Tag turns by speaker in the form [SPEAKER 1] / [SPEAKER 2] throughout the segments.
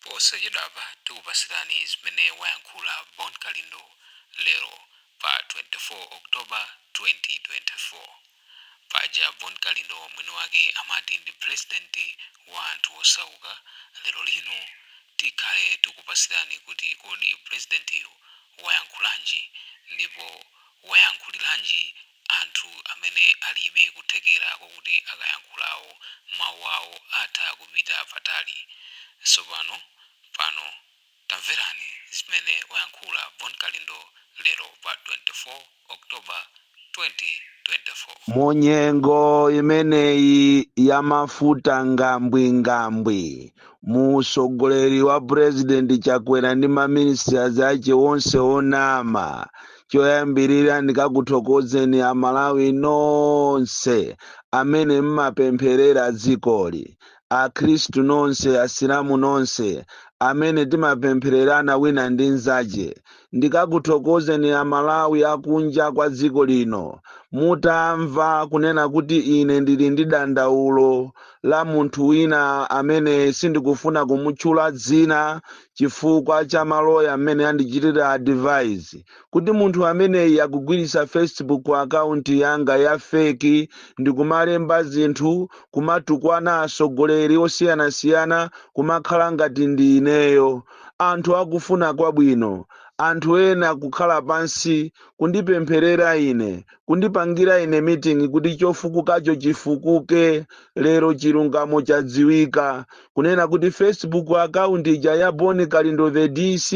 [SPEAKER 1] posachedwapa tikupasirani zimene wayankhula Bon Kalindo Lero pa 24 Oktoba 2024. Paja Bon Kalindo mwini wake amati ndi president wa anthu osauka. Lero lino tikhale tikupasirani kuti kodi presidentiyo wayankhulanji ndipo wayankhuliranji anthu amene alibe kuthekera kokuti akayankhulawo mawu awo atha kupita patali. Sopano pano tamverani zimene wayankhula Bon Kalindo lero pa 24 Oktoba 2024.
[SPEAKER 2] Munyengo imeneyi Yamafuta ngambwingambwi musogoleri wa president chakwera ndi maministers ache onse onama. Choyambirira ndikakuthokozeni amalawi nonse amene mmapempherera dzikoli, akhristu nonse, asilamu nonse amene timapemphererana wina ndi nzache. Ndikakuthokozeni amalawi akunja kwa dziko lino mutamva kunena kuti ine ndili ndi dandaulo la munthu wina amene sindikufuna kumutchula dzina chifukwa cha maloya amene andichitira advise kuti munthu ameneyi akugwiritsa Facebook account yanga ya fake ndikumalemba zinthu kumatukwana asogoleri osiyanasiyana kumakhala ngati ndi ineyo. Anthu akufuna kwabwino, anthu ena kukhala pansi kundipempherera ine, kundipangira ine meeting kuti chofukukacho chifukuke. Lero chilungamo chadziwika kunena kuti Facebook account ija ya Bon Kalindo the DC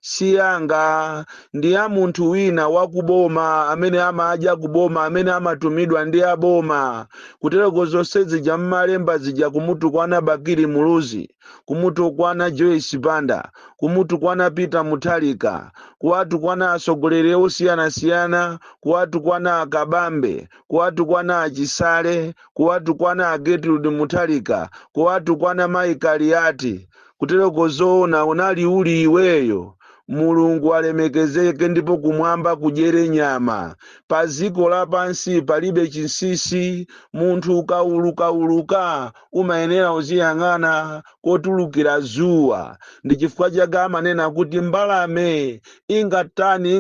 [SPEAKER 2] si yanga, ndi ya munthu wina wa ku Boma amene amadya ku Boma, amene amatumidwa ndi a Boma. Kutereko zonse zija mmalemba zija kumutukwana Bakiri Muluzi, kumutukwana Joyce Banda, kumutukwana Peter Mutharika, kuwatukwana asogoleri osiyanasiyana, kuwatukwana Akabambe, kuwatukwana Achisale, kuwatukwana Gertrude Mutharika, kuwatukwana Mike Aliati. Kutereko zoona unali uli iweyo. Mulungu alemekezeke ndipo kumwamba kudyere nyama. Paziko lapansi palibe chinsisi, munthu ukauluka umayenera uziyang'ana kotulukira zuwa. Ndi chifukwa chake amanena kuti mbalame ingatani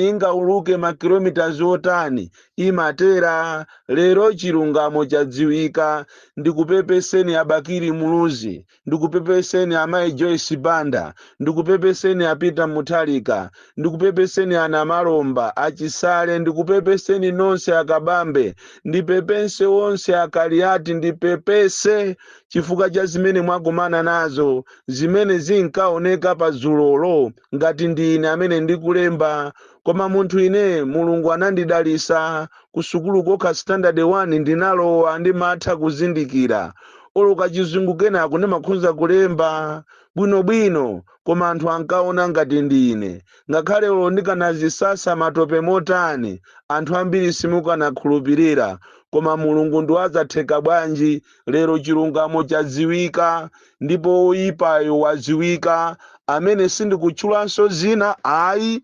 [SPEAKER 2] ingauluke makilomita otani imatera. Lero chilungamo chadziwika. Ndikupepeseni Bakiri Muluzi, ndikupepeseni amayi Joyce Banda, ndikupepeseni Peter Mutharika, ndikupepeseni ana Malomba, Achisale, ndikupepeseni nonse Akabambe, ndipepese onse Akaliati, ndipepese chifukwa cha zimene mwakumana nazo, zimene zinkaoneka pa zulolo ngati ndine amene ndikulemba. Koma munthu ine Mulungu anandidalisa kusukulu kokha standard 1 ndinalowa ndimatha kuzindikira. Oloka chizungu kenako ndimakhunza kulemba bwinobwino, koma anthu ankaona ngati ndine. Ngakhale olo ndikanazisasa matope motani anthu ambiri simukanakhulupirira, koma Mulungu ndiwadzatheka bwanji. Lero chilungamo chadziwika ndipo oyipayo wadziwika, amene sindikutchulanso zina ayi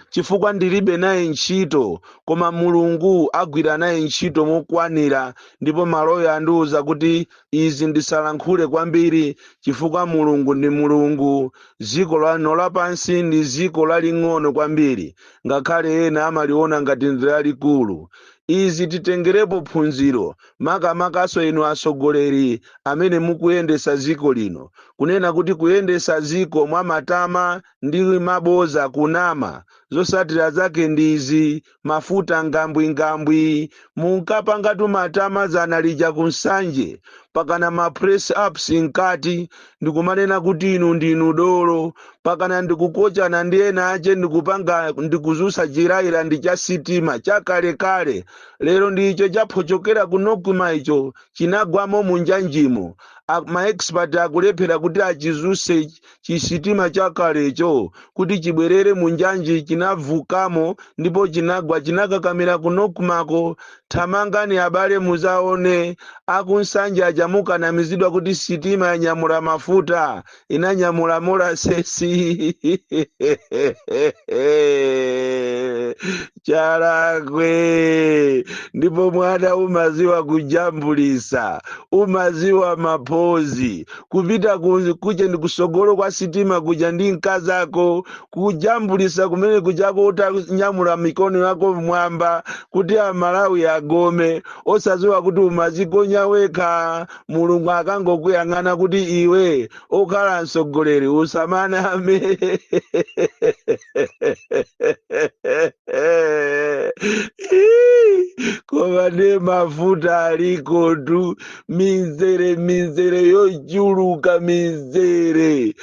[SPEAKER 2] chifukwa ndilibe naye ntchito, koma Mulungu agwira naye ntchito mokwanira. Ndipo maloya andiuza kuti izi ndisalankhule kwambiri chifukwa Mulungu ndi Mulungu. Ziko lano lapansi ndi ziko laling'ono kwambiri, ngakhale ena amaliona ngati ndi lalikulu. Izi titengerepo phunziro, makamakaso inu asogoleri amene mukuyendesa ziko lino, kunena kuti kuyendesa ziko mwamatama ndi maboza kunama. Zosatira zake ndizi: mafuta ngambwingambwi, munkapangatu matama zanalija kunsanje pakana ma press ups nkati ndikumanena kuti inu ndinu dolo, pakana ndikukochana ndi ena ache ndikupanga ndikuzusa chiraira ndi cha sitima chakalekale. Lero ndicho chaphochokera kunokuma icho chinagwamo munjanjimo. Ma expert akulephera kuti achizuse chisitima chakalecho kuti chibwerere munjanji, chinavukamo ndipo chinagwa chinakakamira kunokumako. Thamangani abale muzaone akunsanja achamukanamizidwa kuti sitima yanyamula mafuta inanyamula molasesi. Chalakwe ndipo mwana umaziwa kujambulisa, umaziwa mapo phozi kupita kuja ndi kusogolo kwa sitima kuja ndi mkazako kujambulisa kumene kujako utanyamula mikono yako mwamba kuti amalawi agome osaziwa kuti umazigonya wekha mulungu akangokuyang'ana kuti iwe okhala msogoleri usamaname. Koma ne mafuta aliko tu mizere yochuluka mizere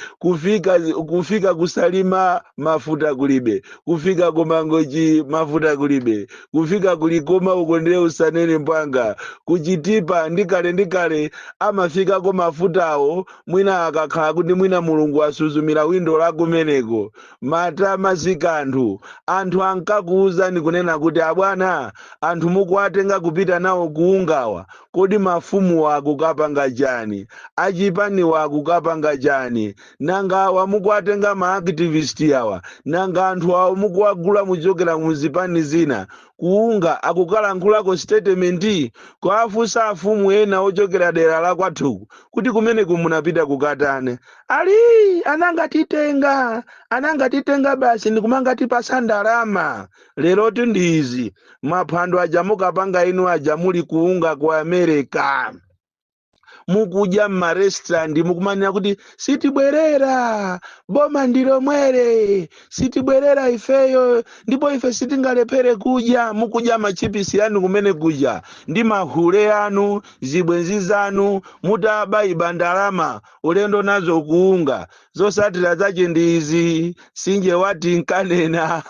[SPEAKER 2] kufika kusalima mafuta kulibe kufika kumangochi mafuta kulibe kufika kulikoma ukondere usanene mpanga kuchitipa ndikale amafika ko mafutawo mwina akakhala kuti mwina mulungu asuzumira windo lakumeneko mata mazika anthu ankakuuza ni kunena kuti abwana anthu mukuatenga kupita nawo kuungawa kodi mafumu wakukapanga chani achipani wakukapanga chani nanga awa mukuatenga maaktivist awa nanga anthu awo mukuagula muchokera muzipani zina kuunga akukalankhulako statement kwafusa afumu ena ochokera dera la kwathu kuti kumene kumunapita kukatane ali anangatitenga basi ndikumangatipa ndalama lero tindizi maphwando aja mukapanga inu aja muli kuunga ku America mukuja mmarestaurant mukumanira kuti sitibwerera boma ndilo mwere sitibwerera ifeyo ndipo ife sitingalephere kudya mukuja machipisi yanu kumene kuja ndi mahule yanu zibwenzi zanu mutabayiba ndalama ulendo nazo kuunga zosatira zache ndizi sinje wati nkanena.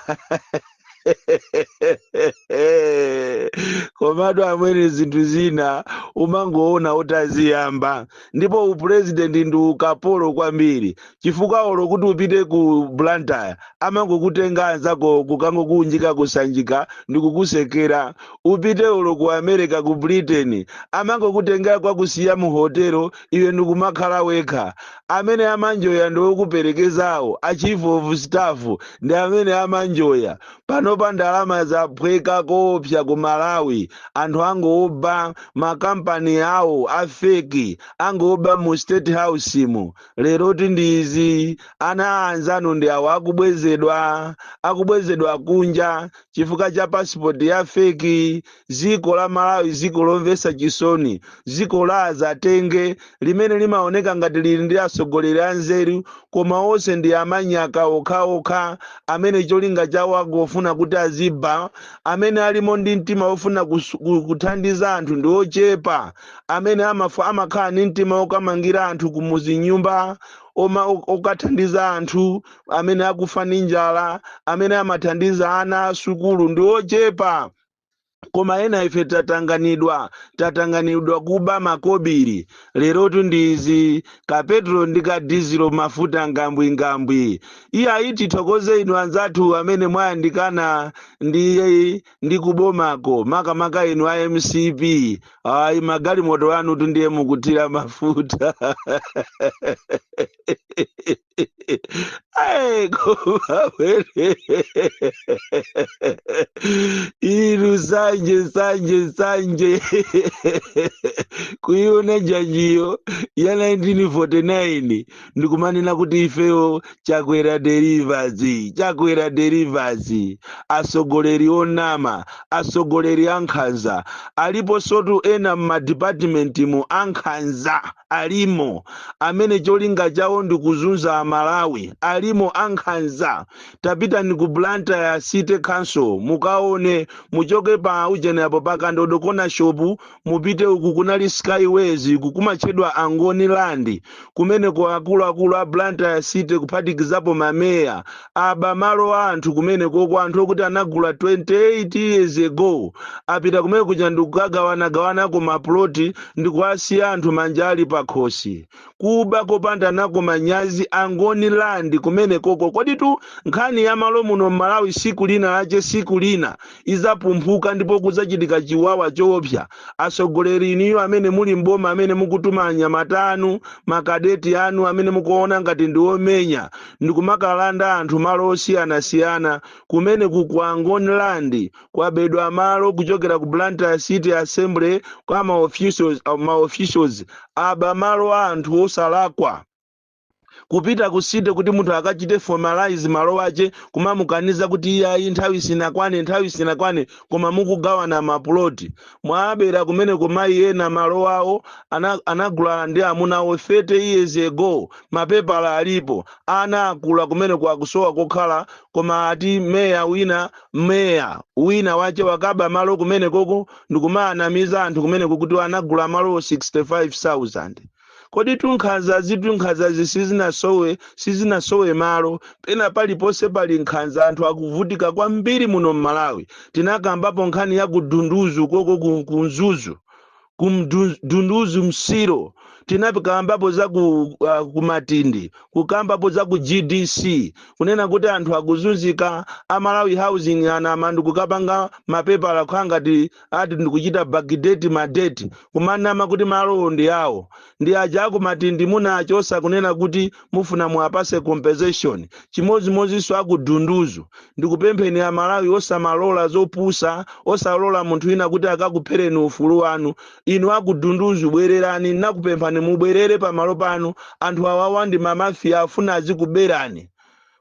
[SPEAKER 2] Komado amwene zinthu zina umangoona utaziyamba ndipo upresident ndi ukapolo kwambiri chifukwa olo kuti upite ku Blantyre amangokutenga anzako kukangokunjika kusanjika ndikukusekera upite olo ku America ku Britain amangokutenga kwa kusiya mu hotelo iwe ndikumakhala wekha amene amanjoya ndi okuperekezawo a chief of staff ndi amene amanjoya panopa ndalama zaphweka kopsa ku Malawi anthu angoba makampani awo afeki angoba mu state house mu lero tindizi ana anzanu ndi awo akubwezedwa kunja chifukwa cha passport ya feki ziko la Malawi ziko lomvesa chisoni ziko la azatenge limene limaoneka ngati lili ndi atsogoleri anzeru koma onse ndi amanyaka okhaokha amene cholinga chawo agofuna kuti aziba amene alimo ndi mtima ofuna kuthandiza anthu ndi ochepa amene amakhala ndi mtima okamangira anthu kumuzi nyumba okathandiza anthu amene akufa ndi njala amene amathandiza ana asukulu ndi ochepa koma ena ife tatanganidwa kuba makobiri lero tundizi ka petrol ndi ka diesel mafuta ngambwi iya iti thokoze inu anzathu amene mwayandikana ndi kubomako maka inu a MCP ayi magali moto anu tundiye mukutira mafuta. Ay kumawele iru sanje kuiona janjiyo ya 1949 ndikumanena kuti ifeyo chakwera derivers asogoleri onama asogoleri ankhanza alipo sotu ena madipatimenti mu ankhanza alimo amene cholinga chawo ndikuzunza Malawi alimo ankhanza tapita ni ku Blantyre City Council mukaone muchoke pa ujene apo pakandodo kona shopu mupite uku kunali Skyways kukumachedwa Angoni Land kumene kwa akulu a Blantyre City kuphatikizapo mameya aba malo anthu kumene kwa anthu okuti anagula 28 years ago apita kumene kuja ndikugagawana ko maploti ndikuasiya anthu manjali pakhosi kuba kopanda nako manyazi Angoni Land kumene kumene koko kodi tu nkhani ya malo muno Malawi siku lina lache siku lina izapumphuka ndipo kuzachitika chiwawa choopsa. Atsogoleri iniyo amene muli mboma amene mukutuma anyamata anu makadeti anu amene mukuona ngati ndi omenya ndikumakalanda anthu malo osiyanasiyana kumene kwa Ngoniland kwabedwa malo kuchokera ku Blantyre City Assembly kwa ma officials aba malo a anthu osalakwa kupita kusite kuti munthu akachite formalize malo ache kumamukaniza kuti iyayi nthawi sinakwane koma mukugawana maploti mwabera kumene kumayi ena malo awo anagula ndi amuna awo 30 years ago mapepala alipo ana akula kumene kwakusowa kokhala koma ati meya wina wache wakaba malo kumene koko ndikumaanamiza anthu kumene kukuti anagula malo 65,000. Kodi tunkhanza sizinasowe malo pena paliponse pali nkhanza anthu akuvutika kwambiri muno Malawi. Tinakambapo nkhani ya kudunduzu koko kunzuzu kumdunduzu msiro tinakambapo za kumatindi kukambapo za ku GDC kunena kuti anthu akuzunzika Malawi housing anamandu kukapanga mapepala khangati ati ndikuchita bagideti madeti kumanama kuti malo ndi awo ndi aja akumatindi munachosa kunena kuti mufuna muapase compensation chimozimozinso akudunduzu ndikupempheni a Malawi osamalola zopusa osalola munthu ina kuti akakuphereni ufulu wanu inu akudunduzu bwererani nakupemphani mubwerere pamalo panu anthu awawa ndi mamafia afuna azikuberani.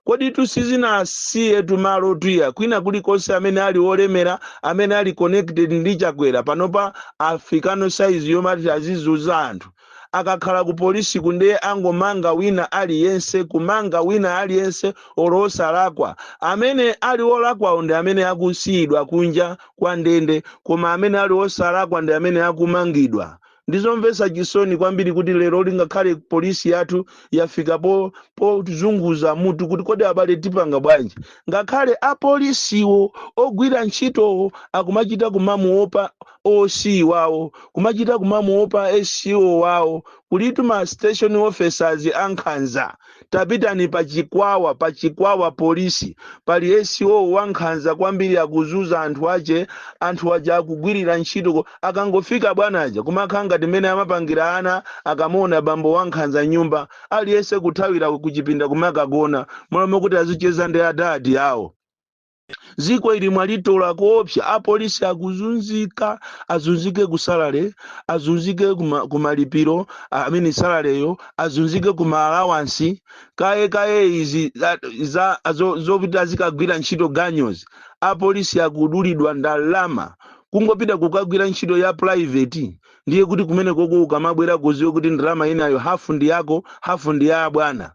[SPEAKER 2] Kodi tusizinasiye tumalo tuya kwina kulikonse amene ali olemera amene ali connected ndi chakwera panopa Africano size yomati azizuza anthu akakhala ku polisi kunde angomanga wina aliyense kumanga wina aliyense olosalakwa amene ali olakwa ndi amene akusiyidwa kunja kwa ndende koma amene ali osalakwa ndi amene akumangidwa. Ndizomvesa chisoni kwambiri kuti lero lingakhale polisi yathu yafika po tuzunguza mutu kuti kodi abale tipanga bwanji ngakhale apolisiwo ogwira ntchito akumachita kumamuopa OC wawo kumachita kumamuopa SCO wawo kulitu ma station officers ankhanza tapitani pachikwawa polisi pali SCO wankhanza kwambiri akuzuza anthu ache akugwirira ntchito akangofika bwanaja kumakhanga timene amapangira ana akamona bambo wankhanza nyumba aliyense kuthawira kuchipinda kumakagona mulome kuti azicheza ndi adadi awo. Ziko ili mwalitola koopsa apolisi akuzunzika azunzike kusalale azunzike kumalipiro amene salareyo azunzike kuma allowance kaye izi zopita zikagwira ntchito ganyozi apolisi akudulidwa ndalama kungopita kukagwira ntchito ya private ndiye kuti kumene koko ukamabwera kuziwe kuti ndalama inayo hafu ndi yako hafu ndi ya bwana.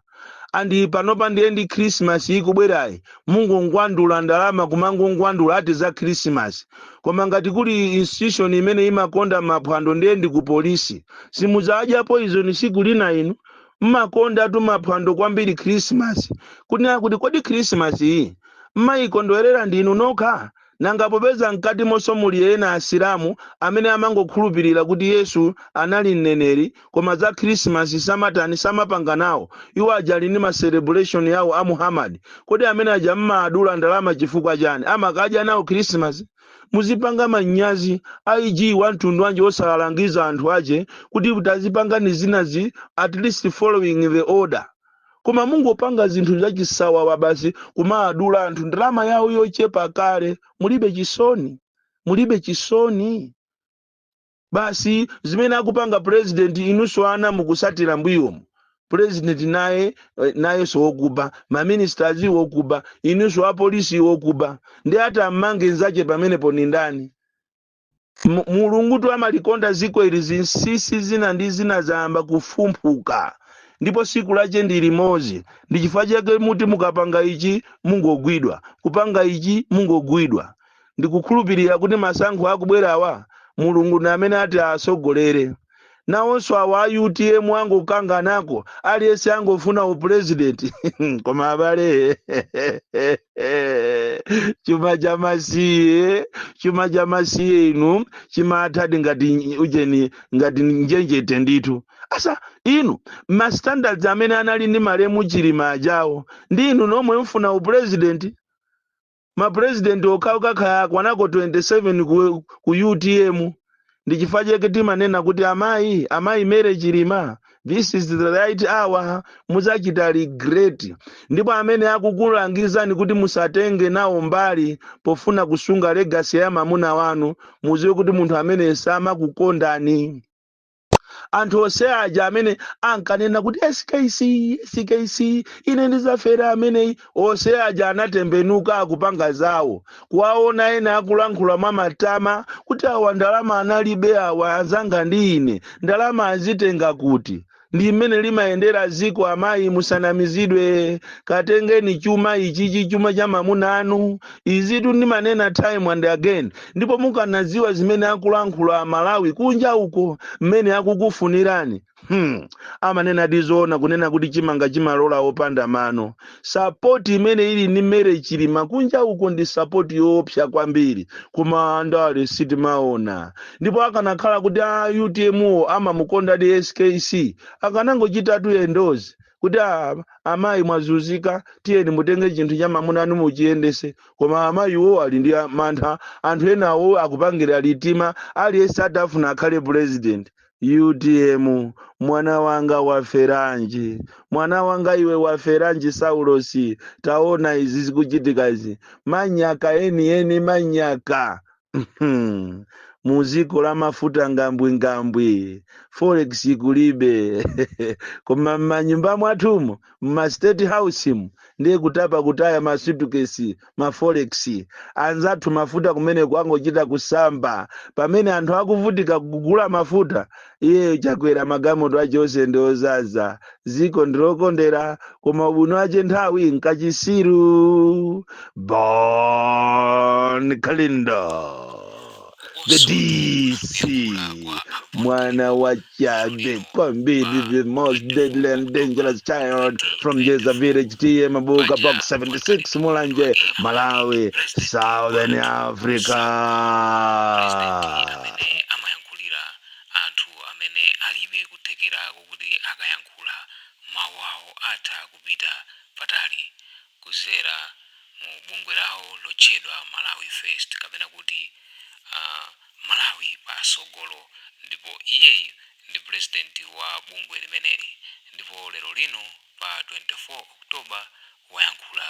[SPEAKER 2] Andi panopa ndiye ndi Christmas ikubwerayi Mungu ngwandula ndalama kumangu ngwandula ati za Christmas koma ngati kuli institution imene imakonda maphwando ndiye ndi ku polisi simuzaja poison siku lina inu mmakonda tu maphwando kwambiri Christmas kuti kodi Christmas iyi mmayikondwerera ndinu nokha nanga popeza mkati monso muli ena asilamu amene amangokhulupirira kuti Yesu anali mneneri koma za Christmas samatani samapanga nawo iwo ajali ni ma celebration yawo a Muhammad kodi amene aja mmadula ndalama chifukwa chani amakadya nawo Christmas muzipanga manyazi IG wantundu wanje osalalangiza anthu aje kuti utazipanga ni zinazi at least following the order koma Mungu opanga zinthu zachisawa wabasi kumaadula anthu ndalama yawo yochepa kale mulibe chisoni basi zimene akupanga president inunso ana mukusatira mbuyomu president naye so wokuba ma ministers wokuba inunso apolisi wokuba ndi ata mmange nzache pamene poni ndani mulungu tu amalikonda ziko ili zinsisi zina ndi zina zaamba kufumphuka ndipo siku lache ndi limodzi ndi chifukwa chake muti mukapanga ichi mungogwidwa kupanga ichi mungogwidwa ndikukhulupirira kuti masankho akubwerawa mulungu na amene ati asogolere nawonso awa UTM angokanga nako aliyense angofuna upresident koma abale chuma cha masiye inu chimatadi ngati ujeni ngati njenjete nditu asa inu ma standards amene anali ndi malemu chilima ajawo ndi inu nomwe mfuna upresident mapresident okauka kaya kwanako 27 ku UTM ndi chifukwa chake timanena kuti amayi mere chilima this is the right hour muzachita regret ndipo amene akukulangizani kuti musatenge nawo mbali pofuna kusunga legacy ya mamuna wanu muziwe kuti munthu amene samakukondani anthu onse aja amene ankanena kuti skc ine ndizafera ameneyi onse aja anatembenuka akupanga zawo kuwaona ena akulankhula mwa matama kuti awa ndalama analibe awa anzanga ndi ine ndalama azitenga kuti ndi mmene limayendera ziko amayi musanamizidwe katengeni chuma ichichi chuma cha mamuna anu izitu ndimanena time and again ndipo mukanaziwa zimene akulankhula Malawi kunja uko mmene akukufunirani amanena dizoona kunena kuti chimanga chimalola opanda mano support imene ili ni mere chilima kunja uko ndi support yoopsa kwambiri koma ndale sitimaona ndipo akanakhala kuti UTM amamukonda di SKC akanangochita endozi kuti amayi mwazunzika tiyeni mutenge chinthu cha mamuna anu muchiyendese koma amayiwo ali ndi mantha anthu enawo akupangira litima aliyense atafuna akhale president UTM mwana wanga waferanji mwana wanga iwe waferanji Saulosi taona izi zikuchitika izi manyaka eni manyaka muziko la mafuta ngambwi forex kulibe koma manyumba mwatumo ma state house ndiye kutaya masutukesi ma forex anzathu mafuta kumene kwangochita kusamba pamene anthu akuvutika kugula mafuta iye chakwera magamoto achonse ndi ozaza ziko ndilokondera koma ubuno ache nthawi nkachisiru Bon Kalindo the DC mwana wa chabe kwambiri the most deadly and dangerous child from Jeza Village TM Mabuka Box 76 Mulanje Malawi Southern Africa
[SPEAKER 1] amayankhulira anthu amene alibe kuthekera kuti akayankhula mawu awo atha kupita patali kuzera mu bungwe lawo lotchedwa Malawi First kapena kuti Malawi pasogolo ndipo iyeyu ndi president wa bungwe limeneli ndipo lero lino pa 24 Oktoba wayankhula